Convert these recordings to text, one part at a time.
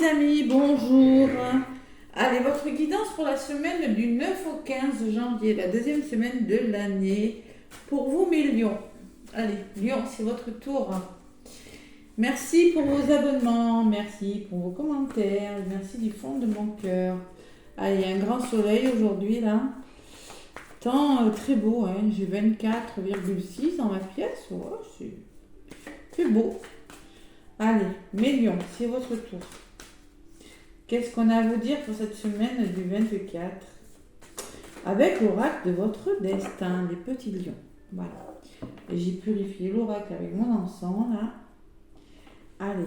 amis, bonjour. Allez, votre guidance pour la semaine du 9 au 15 janvier, la deuxième semaine de l'année. Pour vous, mes lions. Allez, lion, c'est votre tour. Merci pour vos abonnements, merci pour vos commentaires, merci du fond de mon cœur. Allez, il y a un grand soleil aujourd'hui, là. Temps très beau, hein. J'ai 24,6 dans ma pièce. Oh, c'est beau. Allez, mes lions, c'est votre tour. Qu'est-ce qu'on a à vous dire pour cette semaine du 24 avec l'oracle de votre destin, les petits lions. Voilà. Et j'ai purifié l'oracle avec mon encens, là. Allez.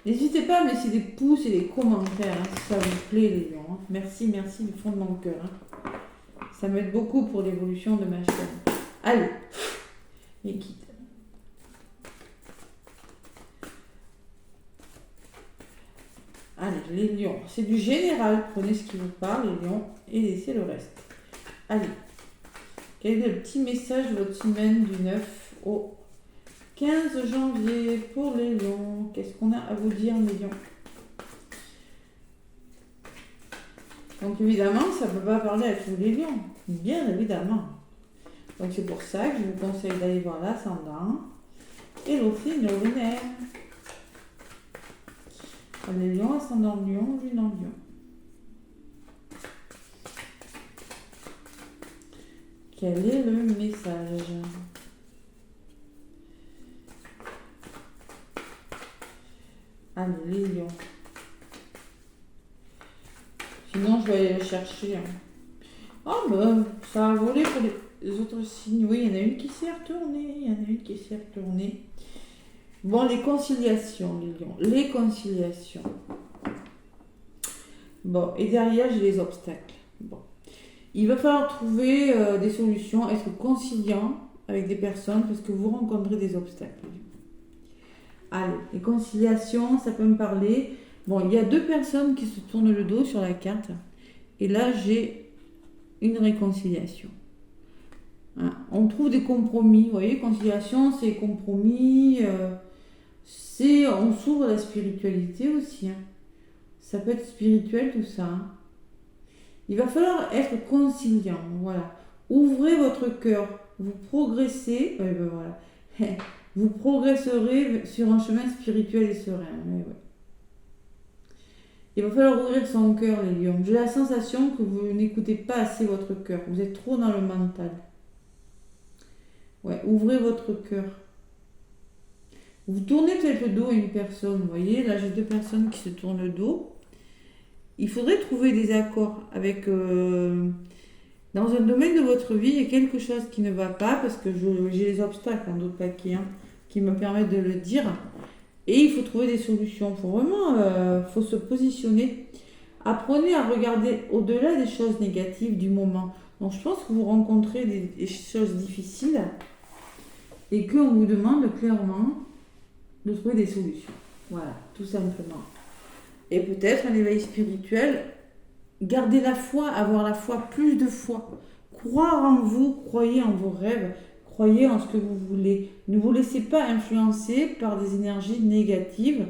N'hésitez pas à me laisser des pouces et des commentaires, hein, si ça vous plaît, les lions. Hein. Merci, merci du fond de mon cœur. Hein. Ça m'aide beaucoup pour l'évolution de ma chaîne. Allez. Et quitte. Allez, les lions, c'est du général. Prenez ce qui vous parle, les lions, et laissez le reste. Allez. Quel est le petit message de votre semaine du 9 au 15 janvier pour les lions? Qu'est-ce qu'on a à vous dire, les lions? Donc, évidemment, ça ne peut pas parler à tous les lions. Bien évidemment. Donc, c'est pour ça que je vous conseille d'aller voir l'ascendant et le signe lunaire. Les lions, ascendant lion, lune en lion. Quel est le message? Allez, les lions. Sinon, je vais aller le chercher. Oh, ben, ça a volé pour les autres signes. Oui, il y en a une qui s'est retournée. Bon, les conciliations, les lions. Les conciliations. Bon, et derrière, j'ai les obstacles. Bon. Il va falloir trouver des solutions, être conciliant avec des personnes parce que vous rencontrez des obstacles. Allez, les conciliations, ça peut me parler. Bon, il y a deux personnes qui se tournent le dos sur la carte. Et là, j'ai une réconciliation. Hein, on trouve des compromis. Vous voyez, conciliation, c'est compromis. On s'ouvre à la spiritualité aussi. Hein. Ça peut être spirituel tout ça. Hein. Il va falloir être conciliant. Voilà. Ouvrez votre cœur. Vous progressez. Voilà. Vous progresserez sur un chemin spirituel et serein. Ouais. Il va falloir ouvrir son cœur, les lions. J'ai la sensation que vous n'écoutez pas assez votre cœur. Vous êtes trop dans le mental. Ouais, ouvrez votre cœur. Vous tournez peut-être le dos à une personne, vous voyez, là j'ai deux personnes qui se tournent le dos. Il faudrait trouver des accords avec... dans un domaine de votre vie, il y a quelque chose qui ne va pas, parce que j'ai les obstacles, d'autres paquets, qui me permettent de le dire. Et il faut trouver des solutions. Il faut vraiment faut se positionner. Apprenez à regarder au-delà des choses négatives du moment. Donc je pense que vous rencontrez des choses difficiles et qu'on vous demande clairement de trouver des solutions. Voilà, tout simplement. Et peut-être un éveil spirituel, garder la foi, avoir la foi, plus de foi. Croire en vous, croyez en vos rêves, croyez en ce que vous voulez. Ne vous laissez pas influencer par des énergies négatives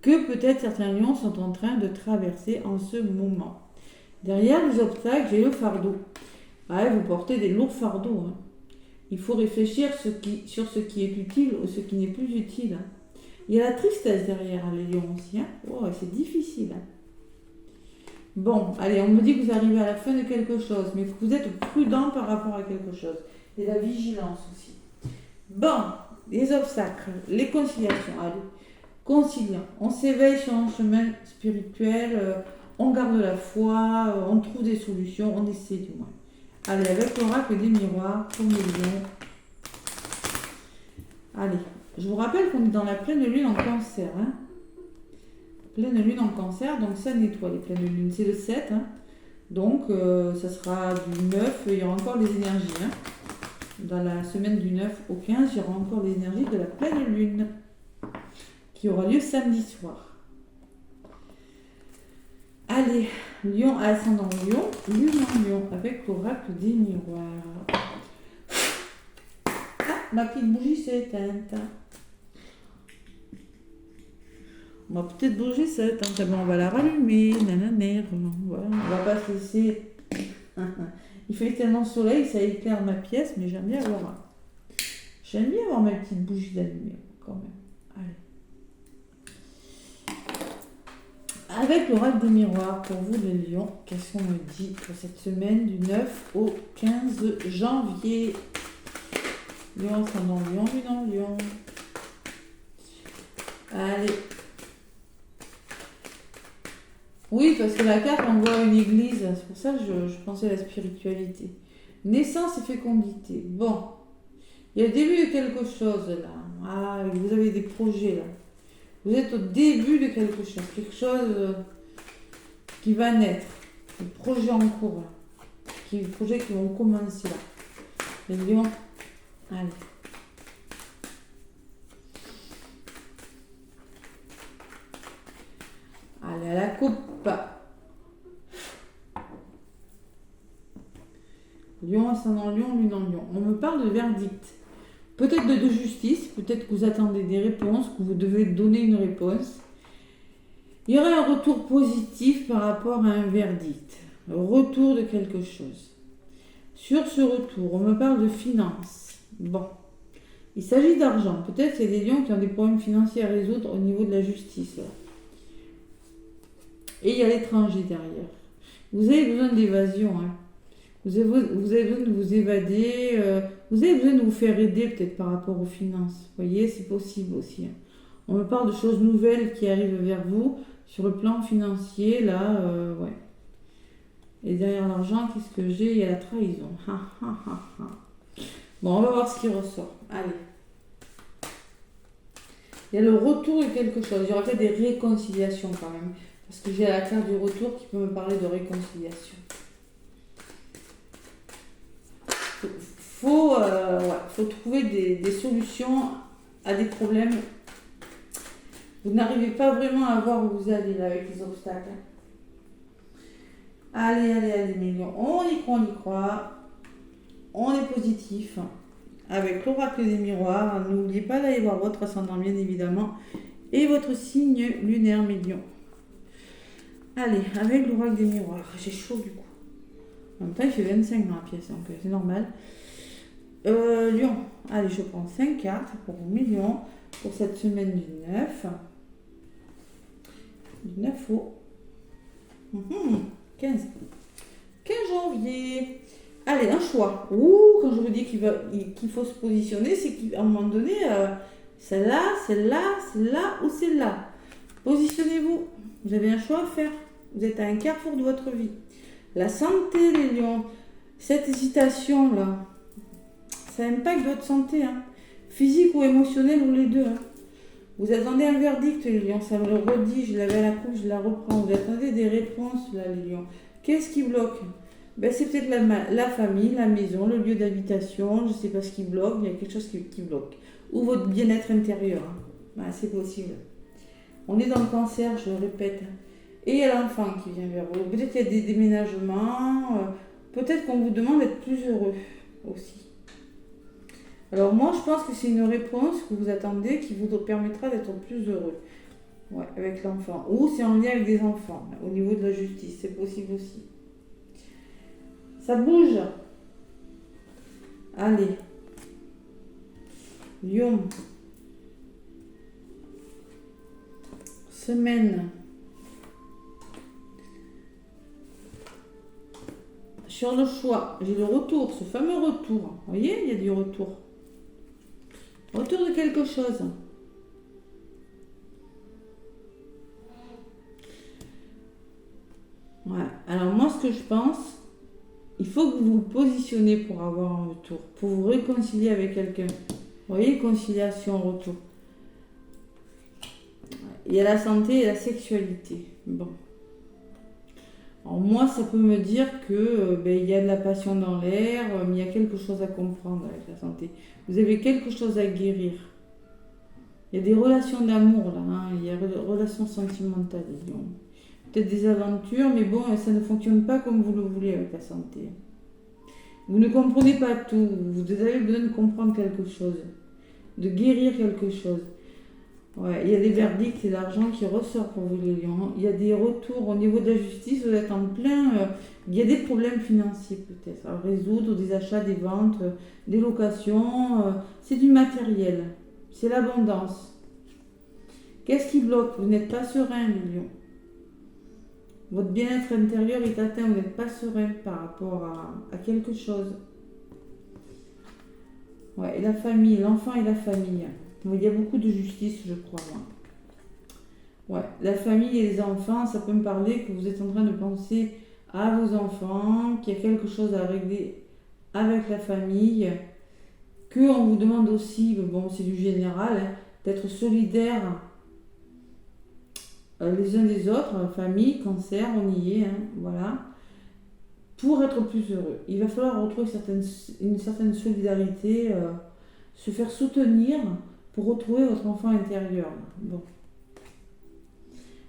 que peut-être certains lions sont en train de traverser en ce moment. Derrière les obstacles, j'ai le fardeau. Ouais, vous portez des lourds fardeaux. Hein. Il faut réfléchir sur ce qui est utile ou ce qui n'est plus utile. Hein. Il y a la tristesse derrière les lions aussi. Hein. Oh, c'est difficile. Hein. Bon, allez, on me dit que vous arrivez à la fin de quelque chose, mais que vous êtes prudent par rapport à quelque chose. Et la vigilance aussi. Bon, les obstacles, les conciliations. Allez, conciliant. On s'éveille sur un chemin spirituel, on garde la foi, on trouve des solutions, on essaie du moins. Allez, avec l'oracle des miroirs, pour les lions. Allez, je vous rappelle qu'on est dans la pleine lune en cancer. Hein. Pleine lune en cancer, donc ça nettoie les pleines lunes. C'est le 7. Hein. Donc, ça sera du 9, il y aura encore les énergies. Hein. Dans la semaine du 9 au 15, il y aura encore les énergies de la pleine lune qui aura lieu samedi soir. Allez, lion ascendant lion, lune en lion, avec l'oracle des miroirs. Ah, ma petite bougie s'est éteinte. On va peut-être bouger cette, hein. Bon, on va la rallumer, nanana, voilà, on va pas se laisser. Il fait tellement soleil, ça éclaire ma pièce, mais j'aime bien avoir ma petite bougie d'allumée quand même. Allez. Avec l'oracle des miroirs, pour vous les lions, qu'est-ce qu'on me dit pour cette semaine du 9 au 15 janvier? Lion, ascendant lion, lunan lion. Allez. Oui, parce que la carte envoie une église, c'est pour ça que je pensais à la spiritualité. Naissance et fécondité. Bon, il y a le début de quelque chose là. Ah, vous avez des projets là. Vous êtes au début de quelque chose qui va naître. Des projets en cours là. Des projets qui vont commencer là. Les lions, allez. Allez, à la coupe. Lion, ascendant lion, lune en lion. On me parle de verdict. Peut-être de justice, peut-être que vous attendez des réponses, que vous devez donner une réponse. Il y aurait un retour positif par rapport à un verdict. Retour de quelque chose. Sur ce retour, on me parle de finances. Bon. Il s'agit d'argent. Peut-être qu'il y a des lions qui ont des problèmes financiers à résoudre au niveau de la justice. Là. Et il y a l'étranger derrière. Vous avez besoin d'évasion. Hein. Vous avez besoin de vous évader. Vous avez besoin de vous faire aider peut-être par rapport aux finances. Vous voyez, c'est possible aussi. Hein. On me parle de choses nouvelles qui arrivent vers vous sur le plan financier. Là, ouais. Et derrière l'argent, qu'est-ce que j'ai? Il y a la trahison. Bon, on va voir ce qui ressort. Allez. Il y a le retour de quelque chose. Il y aura peut-être des réconciliations quand même. Parce que j'ai la carte du retour qui peut me parler de réconciliation. Faut trouver des solutions à des problèmes. Vous n'arrivez pas vraiment à voir où vous allez là avec les obstacles. Allez, mes lions. On y croit. On est positif. Avec l'oracle des miroirs, n'oubliez pas d'aller voir votre ascendant bien évidemment. Et votre signe lunaire, mes lions. Allez, avec l'oracle des miroirs. J'ai chaud du coup. En même temps, il fait 25 dans la pièce, donc c'est normal. Lion. Allez, je prends 5 cartes pour mes lions pour cette semaine du 9. Du 9 au 15 janvier. Allez, un choix. Quand je vous dis qu'il faut se positionner, c'est qu'à un moment donné, celle-là ou celle-là. Positionnez-vous. Vous avez un choix à faire. Vous êtes à un carrefour de votre vie. La santé, les lions. Cette hésitation-là, ça impacte votre santé. Hein. Physique ou émotionnelle ou les deux. Hein. Vous attendez un verdict, les lions. Ça me le redit. Je l'avais à la coupe, je la reprends. Vous attendez des réponses, là, les lions. Qu'est-ce qui bloque? C'est peut-être la famille, la maison, le lieu d'habitation, je ne sais pas ce qui bloque, il y a quelque chose qui bloque. Ou votre bien-être intérieur, hein. C'est possible. On est dans le cancer, je le répète. Et il y a l'enfant qui vient vers vous. Peut-être qu'il y a des déménagements, peut-être qu'on vous demande d'être plus heureux aussi. Alors moi, je pense que c'est une réponse que vous attendez qui vous permettra d'être plus heureux. Ouais, avec l'enfant. Ou c'est en lien avec des enfants, au niveau de la justice, c'est possible aussi. Ça bouge. Allez. Lion. Semaine. Sur le choix, j'ai le retour, ce fameux retour. Vous voyez, il y a du retour. Retour de quelque chose. Ouais. Alors moi, ce que je pense, il faut que vous vous positionnez pour avoir un retour, pour vous réconcilier avec quelqu'un. Vous voyez, conciliation, retour. Il y a la santé et la sexualité. Bon. Alors moi, ça peut me dire que il y a de la passion dans l'air, mais il y a quelque chose à comprendre avec la santé. Vous avez quelque chose à guérir. Il y a des relations d'amour là, hein. Il y a des relations sentimentales. Peut-être des aventures, mais bon, ça ne fonctionne pas comme vous le voulez avec la santé. Vous ne comprenez pas tout, vous avez besoin de comprendre quelque chose, de guérir quelque chose. Ouais, il y a des verdicts et d'argent qui ressortent pour vous les lions. Il y a des retours au niveau de la justice, vous êtes en plein... il y a des problèmes financiers peut-être à résoudre, des achats, des ventes, des locations. C'est du matériel, c'est l'abondance. Qu'est-ce qui bloque? Vous n'êtes pas serein les lions. Votre bien-être intérieur est atteint, vous n'êtes pas serein par rapport à quelque chose. Ouais, et la famille, l'enfant et la famille. Il y a beaucoup de justice, je crois, moi. Ouais, la famille et les enfants, ça peut me parler que vous êtes en train de penser à vos enfants, qu'il y a quelque chose à régler avec la famille, qu'on vous demande aussi, bon, c'est du général, hein, d'être solidaire les uns des autres, famille, cancer, on y est, hein, voilà, pour être plus heureux. Il va falloir retrouver une certaine solidarité, se faire soutenir pour retrouver votre enfant intérieur. Bon.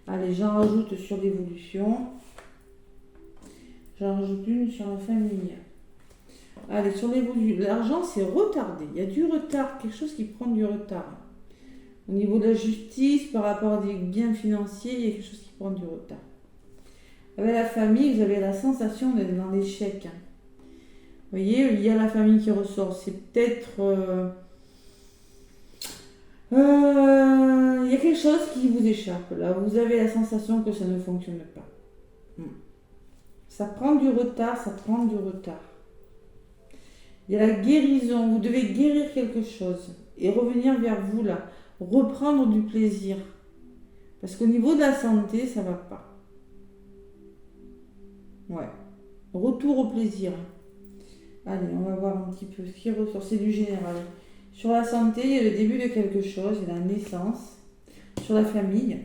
Allez, j'en rajoute sur l'évolution. J'en rajoute une sur la famille. Allez, sur l'évolution. L'argent, c'est retardé. Il y a du retard, quelque chose qui prend du retard. Au niveau de la justice, par rapport à des biens financiers, il y a quelque chose qui prend du retard. Avec la famille, vous avez la sensation d'être dans l'échec. Vous voyez, il y a la famille qui ressort. C'est peut-être... il y a quelque chose qui vous échappe. Là, vous avez la sensation que ça ne fonctionne pas. Ça prend du retard, ça prend du retard. Il y a la guérison. Vous devez guérir quelque chose et revenir vers vous là. Reprendre du plaisir. Parce qu'au niveau de la santé, ça va pas. Ouais. Retour au plaisir. Allez, on va voir un petit peu ce qui ressort. C'est du général. Sur la santé, il y a le début de quelque chose, il y a la naissance. Sur la famille.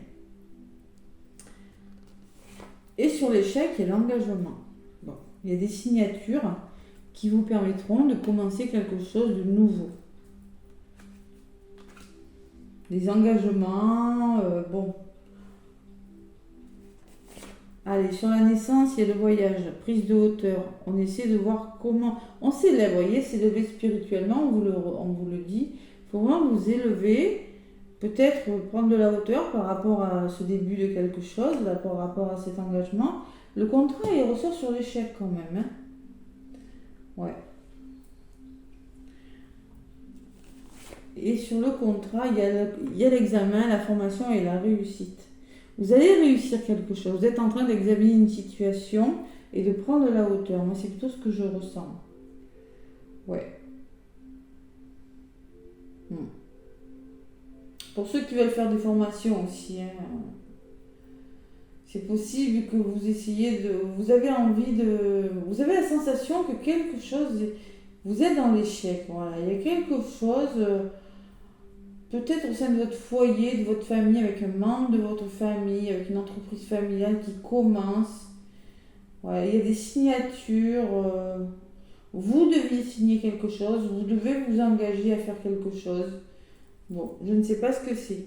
Et sur l'échec, il y a l'engagement. Bon, il y a des signatures qui vous permettront de commencer quelque chose de nouveau. Des engagements, bon. Allez, sur la naissance, il y a le voyage, prise de hauteur. On essaie de voir comment... On s'élève, vous voyez, s'élever spirituellement, on vous le dit. Il faut vraiment vous élever, peut-être prendre de la hauteur par rapport à ce début de quelque chose, par rapport à cet engagement. Le contrat, il ressort sur l'échec quand même. Hein. Ouais. Et sur le contrat, il y a l'examen, la formation et la réussite. Vous allez réussir quelque chose. Vous êtes en train d'examiner une situation et de prendre de la hauteur. Moi, c'est plutôt ce que je ressens. Ouais. Pour ceux qui veulent faire des formations aussi, hein, c'est possible que vous essayiez de... Vous avez envie de... Vous avez la sensation que quelque chose... Vous êtes dans l'échec. Voilà. Il y a quelque chose... peut-être au sein de votre foyer, de votre famille, avec un membre de votre famille, avec une entreprise familiale qui commence. Voilà, il y a des signatures. Vous deviez signer quelque chose, vous devez vous engager à faire quelque chose. Bon, je ne sais pas ce que c'est.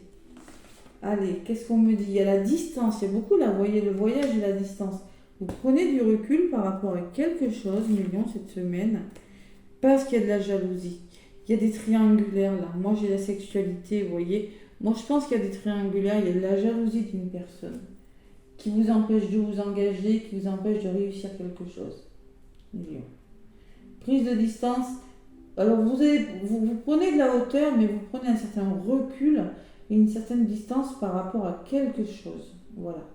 Allez, qu'est-ce qu'on me dit? Il y a la distance, il y a beaucoup là, vous voyez, le voyage et la distance. Vous prenez du recul par rapport à quelque chose, million, cette semaine, parce qu'il y a de la jalousie. Il y a des triangulaires là. Moi, j'ai la sexualité, vous voyez. Moi, je pense qu'il y a des triangulaires. Il y a de la jalousie d'une personne qui vous empêche de vous engager, qui vous empêche de réussir quelque chose. Prise de distance. Alors, vous prenez de la hauteur, mais vous prenez un certain recul et une certaine distance par rapport à quelque chose. Voilà.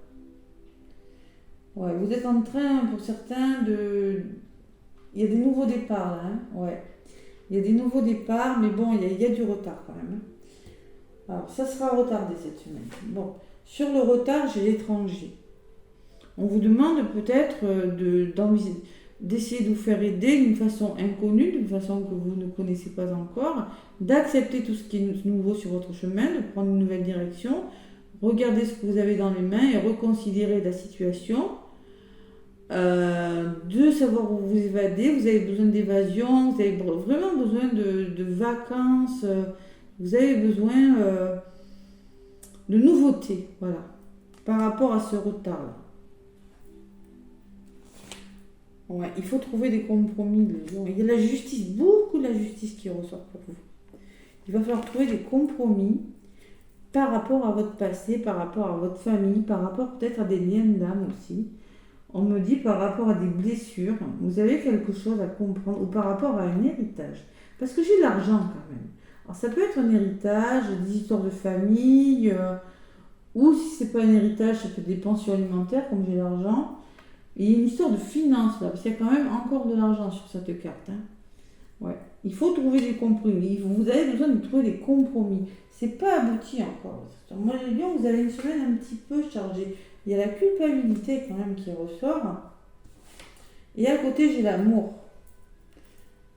Ouais, vous êtes en train, pour certains, de... Il y a des nouveaux départs là. Hein, ouais. Il y a des nouveaux départs, mais bon, il y a du retard quand même. Alors, ça sera retardé cette semaine. Bon, sur le retard, j'ai l'étranger. On vous demande peut-être d'essayer de vous faire aider d'une façon inconnue, d'une façon que vous ne connaissez pas encore, d'accepter tout ce qui est nouveau sur votre chemin, de prendre une nouvelle direction, regarder ce que vous avez dans les mains et reconsidérer la situation. De savoir où vous évader, vous avez besoin d'évasion, vous avez vraiment besoin de vacances, vous avez besoin de nouveautés, voilà, par rapport à ce retard-là. Ouais, il faut trouver des compromis. Il y a la justice, beaucoup de la justice qui ressort pour vous. Il va falloir trouver des compromis par rapport à votre passé, par rapport à votre famille, par rapport peut-être à des liens d'âme aussi. On me dit par rapport à des blessures, vous avez quelque chose à comprendre, ou par rapport à un héritage. Parce que j'ai l'argent quand même. Alors ça peut être un héritage, des histoires de famille, ou si c'est pas un héritage, ça peut être des pensions alimentaires, comme j'ai l'argent. Il y a une histoire de finance là, parce qu'il y a quand même encore de l'argent sur cette carte. Hein. Ouais. Il faut trouver des compromis. Vous avez besoin de trouver des compromis. C'est pas abouti encore. Moi, les lions, vous avez une semaine un petit peu chargée. Il y a la culpabilité quand même qui ressort. Et à côté, j'ai l'amour.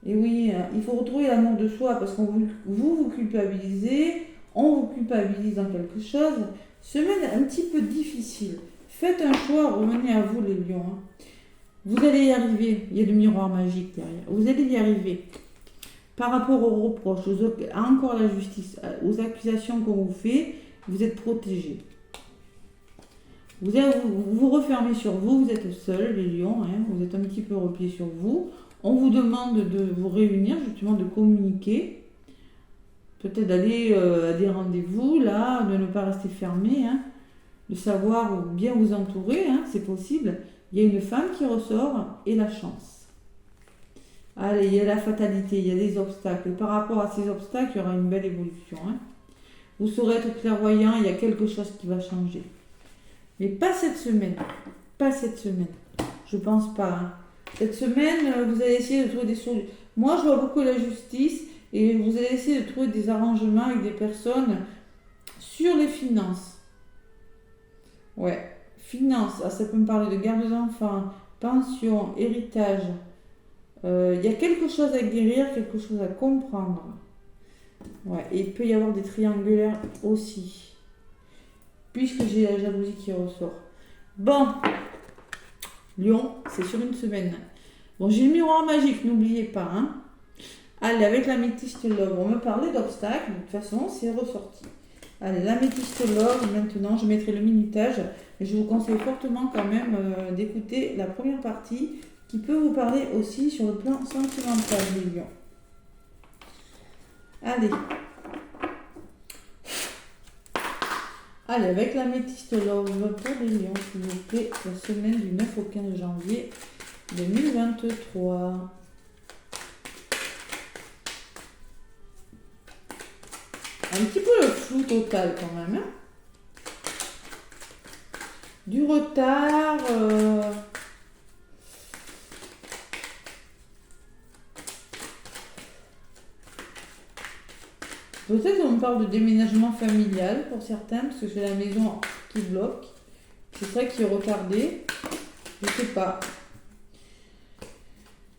Et oui, il faut retrouver l'amour de soi parce qu'on vous culpabilisez, on vous culpabilise dans quelque chose. Semaine un petit peu difficile. Faites un choix, revenez à vous les lions. Hein. Vous allez y arriver. Il y a le miroir magique derrière. Vous allez y arriver. Par rapport aux reproches, encore la justice, aux accusations qu'on vous fait, vous êtes protégé. Vous refermez sur vous, vous êtes seul, les lions, hein, vous êtes un petit peu replié sur vous. On vous demande de vous réunir, justement de communiquer, peut-être d'aller à des rendez-vous, là, de ne pas rester fermé, hein, de savoir bien vous entourer, hein, c'est possible. Il y a une femme qui ressort et la chance. Allez, il y a la fatalité, il y a des obstacles. Et par rapport à ces obstacles, il y aura une belle évolution. Hein. Vous saurez être clairvoyant, il y a quelque chose qui va changer. Mais pas cette semaine. Pas cette semaine. Je pense pas. Hein. Cette semaine, vous allez essayer de trouver des solutions. Moi, je vois beaucoup la justice et vous allez essayer de trouver des arrangements avec des personnes sur les finances. Ouais, finances. Ah, ça peut me parler de garde d'enfants, pension, héritage. Il y a quelque chose à guérir, quelque chose à comprendre. Ouais, et il peut y avoir des triangulaires aussi. Puisque j'ai la jalousie qui ressort. Bon, Lion, c'est sur une semaine. Bon, j'ai le miroir magique, n'oubliez pas. Hein. Allez, avec l'améthyste love, on me parlait d'obstacles. De toute façon, c'est ressorti. Allez, l'améthyste love, maintenant, je mettrai le minutage. Et je vous conseille fortement quand même d'écouter la première partie qui peut vous parler aussi sur le plan sentimental, les lions. Allez. Allez, avec l'améthyste love pour les lions, s'il vous plaît, la semaine du 9 au 15 janvier 2023. Un petit peu le flou total quand même. Hein. Du retard. Peut-être qu'on parle de déménagement familial pour certains, parce que j'ai la maison qui bloque. C'est ça qui est retardé. Je sais pas.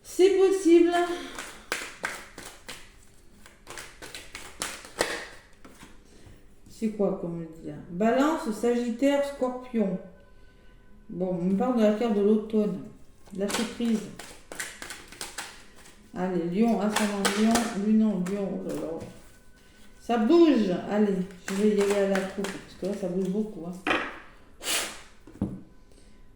C'est possible. C'est quoi qu'on me dit là? Balance, Sagittaire, Scorpion. Bon, on me parle de la carte de l'automne. Lâcher prise. Allez, Lion, ascendant Lion, Lunon, Lion, oh là là. Ça bouge. Allez, je vais y aller à la coupe, parce que là, ça bouge beaucoup. Hein.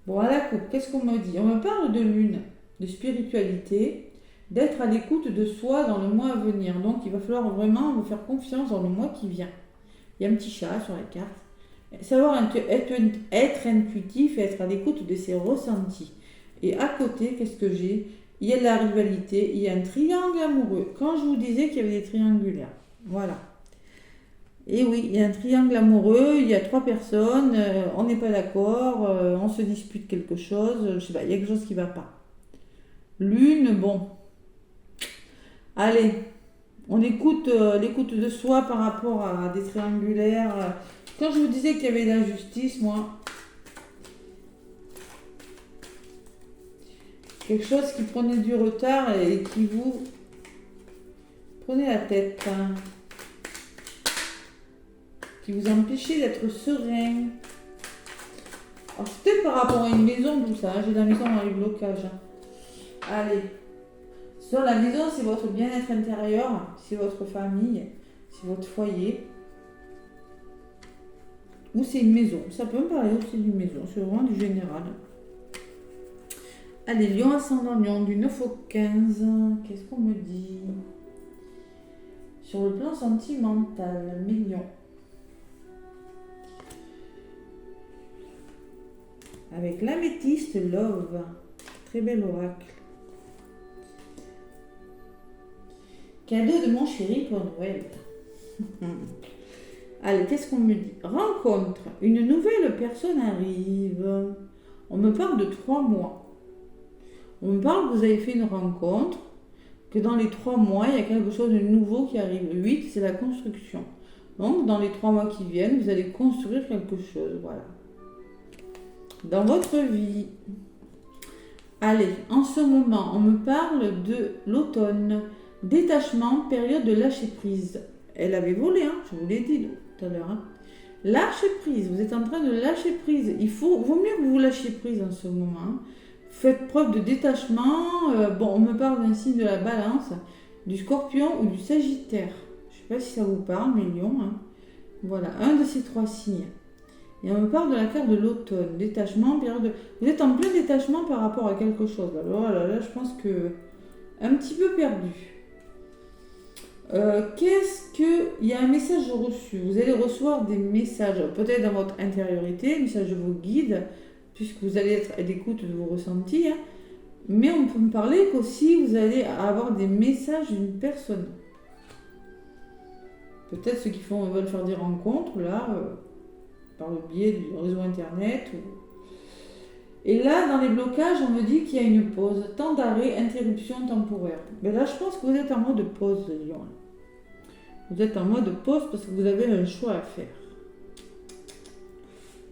Bon, à la coupe, qu'est-ce qu'on me dit? On me parle de lune, de spiritualité, d'être à l'écoute de soi dans le mois à venir. Donc, il va falloir vraiment vous faire confiance dans le mois qui vient. Il y a un petit chat sur la carte. Savoir être intuitif et être à l'écoute de ses ressentis. Et à côté, qu'est-ce que j'ai? Il y a de la rivalité, il y a un triangle amoureux. Quand je vous disais qu'il y avait des triangulaires. Voilà. Et oui, il y a un triangle amoureux, il y a 3 personnes, on n'est pas d'accord, on se dispute quelque chose, je sais pas, il y a quelque chose qui ne va pas. Lune, bon. Allez, on écoute l'écoute de soi par rapport à des triangulaires. Quand je vous disais qu'il y avait la justice, moi, quelque chose qui prenait du retard et qui vous prenait la tête. Hein. Qui vous empêchait d'être serein. Alors c'était par rapport à une maison, tout ça. Hein. J'ai la maison dans les blocages. Allez. Sur la maison, c'est votre bien-être intérieur, c'est votre famille, c'est votre foyer. Ou c'est une maison. Ça peut me parler aussi d'une maison. C'est vraiment du général. Allez, Lion ascendant Lion, du 9 au 15. Qu'est-ce qu'on me dit? Sur le plan sentimental, mes lions. avec l'améthyste Love. Très bel oracle. Cadeau de mon chéri pour Noël. Allez, qu'est-ce qu'on me dit? Rencontre. Une nouvelle personne arrive. On me parle de 3 mois. On me parle que vous avez fait une rencontre, que dans les 3 mois, il y a quelque chose de nouveau qui arrive. 8, c'est la construction. Donc, dans les 3 mois qui viennent, vous allez construire quelque chose. Voilà. Dans votre vie. Allez, en ce moment, on me parle de l'automne. Détachement, période de lâcher prise. Elle avait volé, hein, je vous l'ai dit tout à l'heure. Hein. Lâcher prise, vous êtes en train de lâcher prise. Vaut mieux que vous lâchiez prise en ce moment. Hein. Faites preuve de détachement. On me parle d'un signe de la balance, du scorpion ou du sagittaire. Je ne sais pas si ça vous parle, mais lion. Hein. Voilà, un de ces 3 signes. Et on me parle de la carte de l'automne. Détachement, période de... Vous êtes en plein détachement par rapport à quelque chose. Alors là, je pense que... Un petit peu perdu. Il y a un message reçu. Vous allez recevoir des messages, peut-être dans votre intériorité, messages de vos guides, puisque vous allez être à l'écoute de vos ressentis. Hein. Mais on peut me parler qu'aussi vous allez avoir des messages d'une personne. Peut-être ceux qui veulent faire des rencontres, là, par le biais du réseau internet. Et là, dans les blocages, on me dit qu'il y a une pause, temps d'arrêt, interruption temporaire. Mais là, je pense que vous êtes en mode pause, Lion. Vous êtes en mode pause parce que vous avez un choix à faire.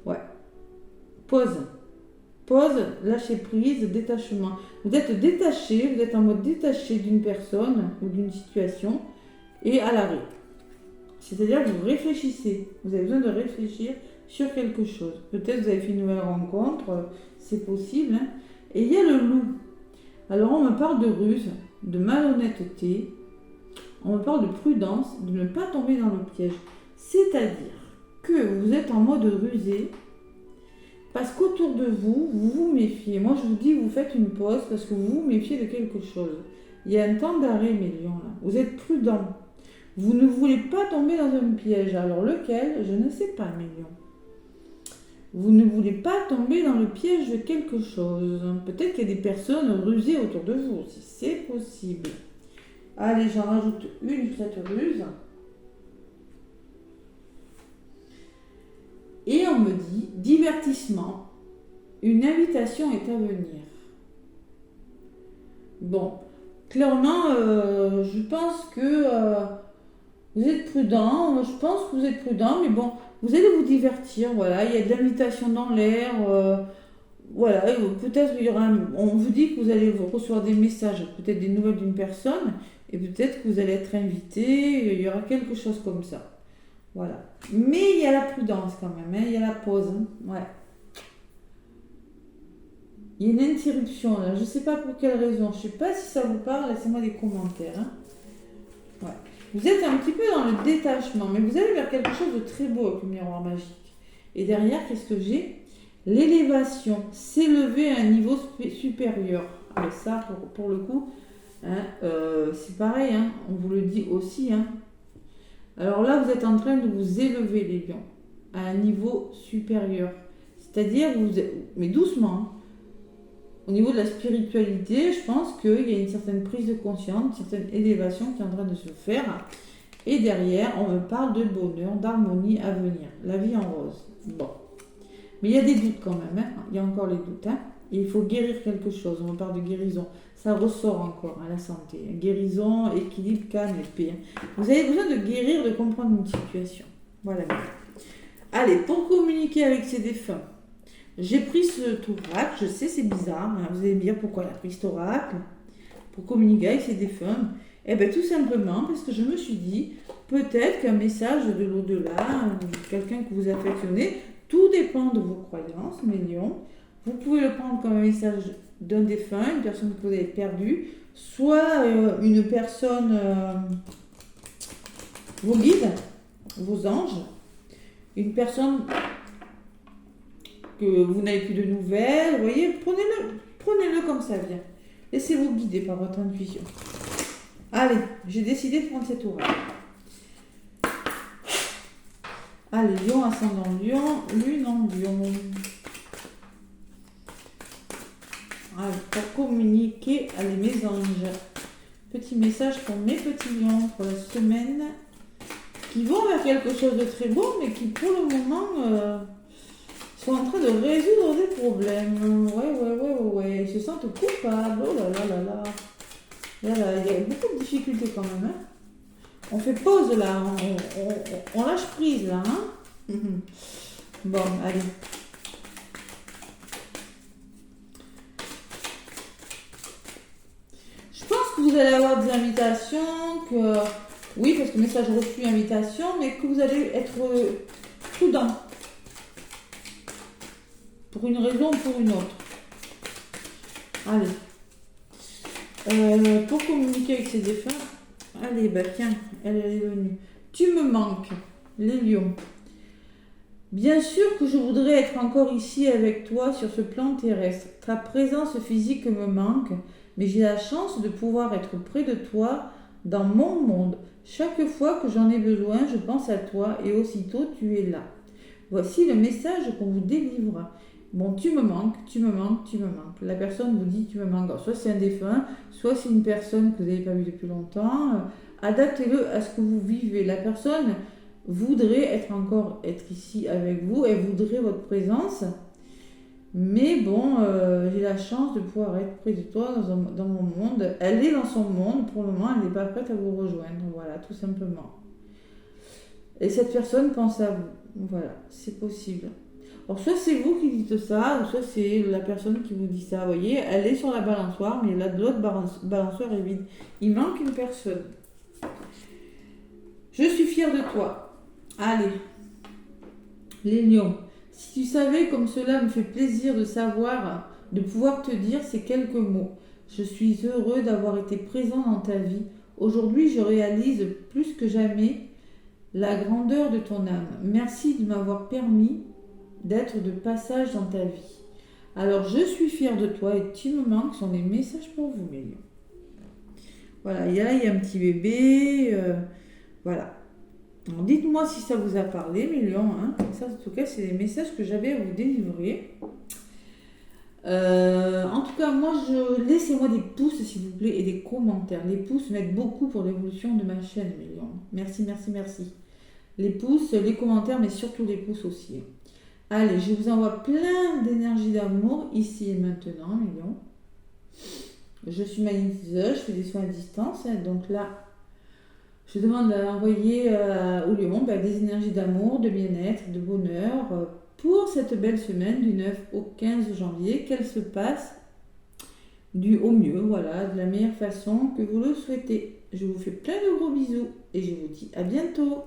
Ouais. Pause. Pause, lâcher prise, détachement. Vous êtes détaché, vous êtes en mode détaché d'une personne ou d'une situation et à l'arrêt. C'est-à-dire que vous réfléchissez. Vous avez besoin de réfléchir sur quelque chose. Peut-être vous avez fait une nouvelle rencontre, c'est possible. Hein. Et il y a le loup. Alors on me parle de ruse, de malhonnêteté, on me parle de prudence, de ne pas tomber dans le piège. C'est-à-dire que vous êtes en mode rusé, parce qu'autour de vous, vous vous méfiez. Moi je vous dis que vous faites une pause parce que vous vous méfiez de quelque chose. Il y a un temps d'arrêt, mes lions, là. Vous êtes prudent. Vous ne voulez pas tomber dans un piège. Alors lequel? Je ne sais pas, mes lions. Vous ne voulez pas tomber dans le piège de quelque chose. Peut-être qu'il y a des personnes rusées autour de vous aussi. C'est possible. Allez, j'en rajoute une, cette ruse. Et on me dit, divertissement, une invitation est à venir. Bon, clairement, je pense que vous êtes prudent. Je pense que vous êtes prudent, mais bon, vous allez vous divertir. Voilà, il y a de l'invitation dans l'air. Voilà, peut-être on vous dit que vous allez recevoir des messages, peut-être des nouvelles d'une personne, et peut-être que vous allez être invité. Il y aura quelque chose comme ça. Voilà. Mais il y a la prudence quand même, hein, il y a la pause. Hein. Ouais. Il y a une interruption là, je ne sais pas pour quelle raison. Je ne sais pas si ça vous parle, laissez-moi des commentaires. Hein. Ouais. Vous êtes un petit peu dans le détachement, mais vous allez vers quelque chose de très beau avec le miroir magique. Et derrière, qu'est-ce que j'ai? L'élévation, s'élever à un niveau supérieur. Mais ça, pour le coup, hein, c'est pareil, hein, on vous le dit aussi. Hein. Alors là, vous êtes en train de vous élever, les lions, à un niveau supérieur. C'est-à-dire, mais doucement, hein. Au niveau de la spiritualité, je pense qu'il y a une certaine prise de conscience, une certaine élévation qui est en train de se faire. Et derrière, on me parle de bonheur, d'harmonie à venir. La vie en rose. Bon. Mais il y a des doutes quand même. Hein. Il y a encore les doutes. Hein. Et il faut guérir quelque chose. On me parle de guérison. Ça ressort encore à la santé. Guérison, équilibre, calme et paix. Vous avez besoin de guérir, de comprendre une situation. Voilà. Allez, pour communiquer avec ces défunts. J'ai pris cet oracle, je sais c'est bizarre, hein. Vous allez me dire pourquoi elle a pris cet oracle, pour communiquer avec ses défunts. Eh bien tout simplement parce que je me suis dit, peut-être qu'un message de l'au-delà, quelqu'un que vous affectionnez, tout dépend de vos croyances, mes lions. Vous pouvez le prendre comme un message d'un défunt, une personne que vous avez perdue, soit une personne, vos guides, vos anges, une personne que vous n'avez plus de nouvelles, vous voyez, prenez-le comme ça vient. Laissez-vous guider par votre intuition. Allez, j'ai décidé de prendre cet oracle. Allez, lion, ascendant lion, lune en lion. allez mes anges. Petit message pour mes petits lions pour la semaine qui vont vers quelque chose de très beau mais qui pour le moment sont en train de résoudre des problèmes. Ouais. Ils se sentent coupables. Oh là là là là. Là, il y a beaucoup de difficultés quand même. Hein. On fait pause là. On lâche prise là. Hein. Bon, allez. Je pense que vous allez avoir des invitations. Oui, parce que message reçu, invitation. Mais que vous allez être prudent. Pour une raison ou pour une autre. Allez. Pour communiquer avec ses défunts. Allez, bah tiens, elle est venue. Tu me manques, les lions. Bien sûr que je voudrais être encore ici avec toi sur ce plan terrestre. Ta présence physique me manque, mais j'ai la chance de pouvoir être près de toi dans mon monde. Chaque fois que j'en ai besoin, je pense à toi et aussitôt tu es là. Voici le message qu'on vous délivre. Bon, tu me manques. La personne vous dit tu me manques. Alors, soit c'est un défunt, soit c'est une personne que vous n'avez pas vue depuis longtemps. Adaptez-le à ce que vous vivez. La personne voudrait être ici avec vous, elle voudrait votre présence. Mais bon, j'ai la chance de pouvoir être près de toi dans mon monde. Elle est dans son monde, pour le moment, elle n'est pas prête à vous rejoindre. Voilà, tout simplement. Et cette personne pense à vous. Voilà, c'est possible. Alors, soit c'est vous qui dites ça, ou soit c'est la personne qui vous dit ça. Vous voyez, elle est sur la balançoire, mais l'autre balançoire est vide. Il manque une personne. Je suis fière de toi. Allez, les lions. Si tu savais comme cela me fait plaisir de savoir, de pouvoir te dire ces quelques mots. Je suis heureux d'avoir été présent dans ta vie. Aujourd'hui, je réalise plus que jamais la grandeur de ton âme. Merci de m'avoir permis d'être de passage dans ta vie. Alors, je suis fière de toi et tu me manques sont des messages pour vous, mes lions. Voilà, il y a un petit bébé. Voilà. Alors, dites-moi si ça vous a parlé, mes lions. Hein. Ça, en tout cas, c'est les messages que j'avais à vous délivrer. En tout cas, moi, laissez-moi des pouces, s'il vous plaît, et des commentaires. Les pouces m'aident beaucoup pour l'évolution de ma chaîne, mes lions. Merci. Les pouces, les commentaires, mais surtout les pouces aussi. Allez, je vous envoie plein d'énergie d'amour ici et maintenant, mes lions. Je suis magnétiseuse, je fais des soins à distance. Hein, donc là, je demande à envoyer aux lions des énergies d'amour, de bien-être, de bonheur pour cette belle semaine du 9 au 15 janvier. Qu'elle se passe au mieux, voilà, de la meilleure façon que vous le souhaitez. Je vous fais plein de gros bisous et je vous dis à bientôt.